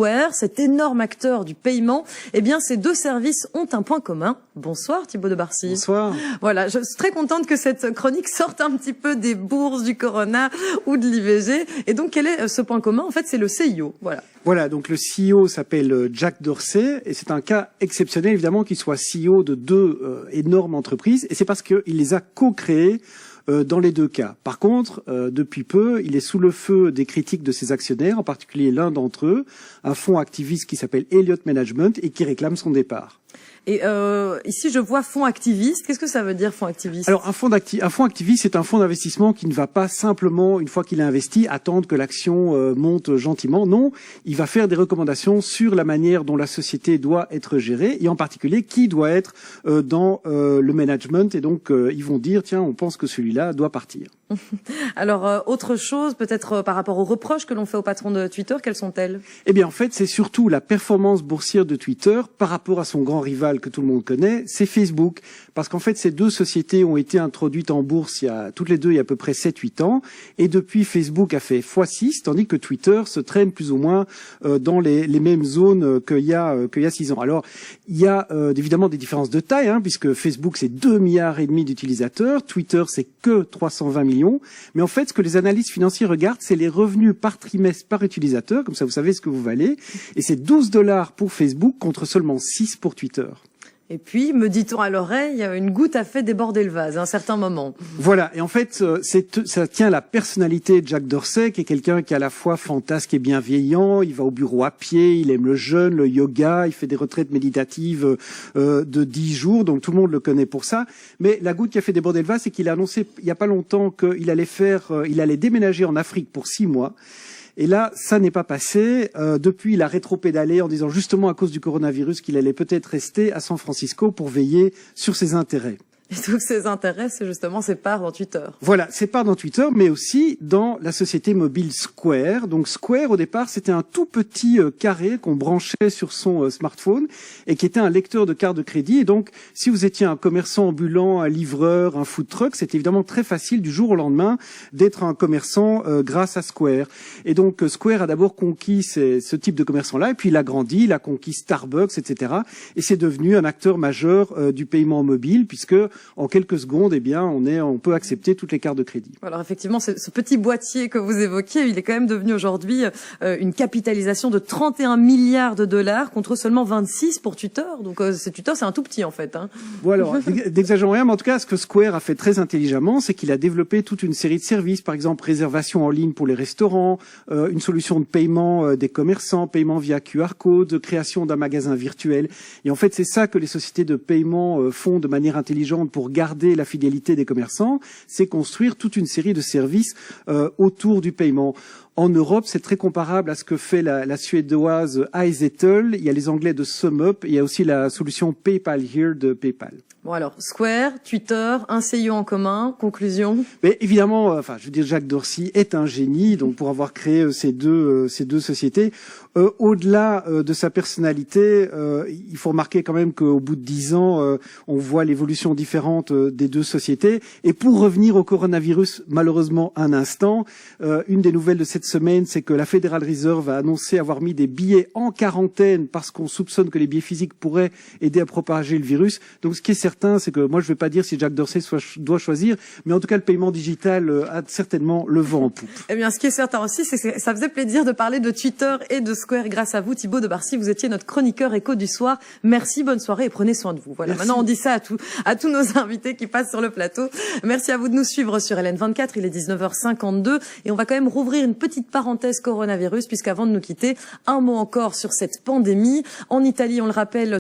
Square, cet énorme acteur du paiement. Eh bien, ces deux services ont un point commun. Bonsoir Thibaut de Barcy. Bonsoir. Voilà, je suis très contente que cette chronique sorte un petit peu des bourses, du Corona ou de l'IVG. Et donc, quel est ce point commun? En fait, c'est le CIO. Voilà, donc le CEO s'appelle Jack Dorsey et c'est un cas exceptionnel évidemment qu'il soit CEO de deux énormes entreprises et c'est parce qu'il les a co-créées dans les deux cas. Par contre, depuis peu, il est sous le feu des critiques de ses actionnaires, en particulier l'un d'entre eux, un fonds activiste qui s'appelle Elliott Management et qui réclame son départ. Et ici, je vois fonds activiste. Qu'est-ce que ça veut dire, fonds activiste? Alors, un fonds activiste, c'est un fonds d'investissement qui ne va pas simplement, une fois qu'il a investi, attendre que l'action monte gentiment. Non, il va faire des recommandations sur la manière dont la société doit être gérée et en particulier qui doit être dans le management. Et donc, ils vont dire, tiens, on pense que celui-là doit partir. Alors, autre chose, peut-être par rapport aux reproches que l'on fait au patron de Twitter, quelles sont-elles? Eh bien, en fait, c'est surtout la performance boursière de Twitter par rapport à son grand rival que tout le monde connaît, c'est Facebook. Parce qu'en fait, ces deux sociétés ont été introduites en bourse toutes les deux il y a à peu près 7-8 ans. Et depuis, Facebook a fait x6, tandis que Twitter se traîne plus ou moins dans les mêmes zones qu'il y a 6 ans. Alors, il y a évidemment des différences de taille, puisque Facebook, c'est 2,5 milliards d'utilisateurs. Twitter, c'est que 320 millions. Mais en fait, ce que les analystes financiers regardent, c'est les revenus par trimestre par utilisateur. Comme ça, vous savez ce que vous valez. Et c'est $12 pour Facebook contre seulement 6 pour Twitter. Et puis, me dit-on à l'oreille, une goutte a fait déborder le vase à un certain moment. Voilà. Et en fait, ça tient à la personnalité de Jack Dorsey, qui est quelqu'un qui est à la fois fantasque et bienveillant. Il va au bureau à pied, il aime le jeûne, le yoga, il fait des retraites méditatives de 10 jours. Donc tout le monde le connaît pour ça. Mais la goutte qui a fait déborder le vase, c'est qu'il a annoncé il y a pas longtemps qu'il allait déménager en Afrique pour 6 mois. Et là, ça n'est pas passé. Depuis, il a rétropédalé en disant justement à cause du coronavirus qu'il allait peut-être rester à San Francisco pour veiller sur ses intérêts. Et donc, ses intérêts, c'est justement ses parts dans Twitter. Voilà, ses parts dans Twitter, mais aussi dans la société mobile Square. Donc Square, au départ, c'était un tout petit carré qu'on branchait sur son smartphone et qui était un lecteur de carte de crédit. Et donc, si vous étiez un commerçant ambulant, un livreur, un food truck, c'était évidemment très facile du jour au lendemain d'être un commerçant grâce à Square. Et donc, Square a d'abord conquis ce type de commerçant-là, et puis il a grandi, il a conquis Starbucks, etc. Et c'est devenu un acteur majeur du paiement mobile, puisque en quelques secondes, eh bien, on peut accepter toutes les cartes de crédit. Alors effectivement, ce petit boîtier que vous évoquiez, il est quand même devenu aujourd'hui une capitalisation de 31 milliards de dollars contre seulement 26 pour Twitter. Donc Twitter, c'est un tout petit en fait. Bon alors, d'exagérons rien, mais en tout cas, ce que Square a fait très intelligemment, c'est qu'il a développé toute une série de services, par exemple réservation en ligne pour les restaurants, une solution de paiement des commerçants, paiement via QR code, création d'un magasin virtuel. Et en fait, c'est ça que les sociétés de paiement font de manière intelligente pour garder la fidélité des commerçants, c'est construire toute une série de services autour du paiement. En Europe, c'est très comparable à ce que fait la suédoise iZettle. Il y a les Anglais de SumUp. Il y a aussi la solution PayPal Here de PayPal. Bon alors, Square, Twitter, un CIO en commun, conclusion. Mais évidemment, je veux dire, Jack Dorsey est un génie, donc pour avoir créé ces deux sociétés. Au-delà de sa personnalité, il faut remarquer quand même qu'au bout de 10 ans, on voit l'évolution différente des deux sociétés. Et pour revenir au coronavirus, malheureusement un instant, une des nouvelles de cette semaine, c'est que la Federal Reserve a annoncé avoir mis des billets en quarantaine parce qu'on soupçonne que les billets physiques pourraient aider à propager le virus. Donc ce qui est certain, c'est que moi je ne vais pas dire si Jack Dorsey doit choisir, mais en tout cas le paiement digital a certainement le vent en poupe. Eh bien, ce qui est certain aussi, c'est que ça faisait plaisir de parler de Twitter et de Square grâce à vous, Thibaut de Barcy. Vous étiez notre chroniqueur écho du soir. Merci, bonne soirée et prenez soin de vous. Voilà. Merci. Maintenant on dit ça à tous nos invités qui passent sur le plateau. Merci à vous de nous suivre sur LN24. Il est 19h52 et on va quand même rouvrir une petite parenthèse coronavirus puisqu'avant de nous quitter, un mot encore sur cette pandémie. En Italie, on le rappelle,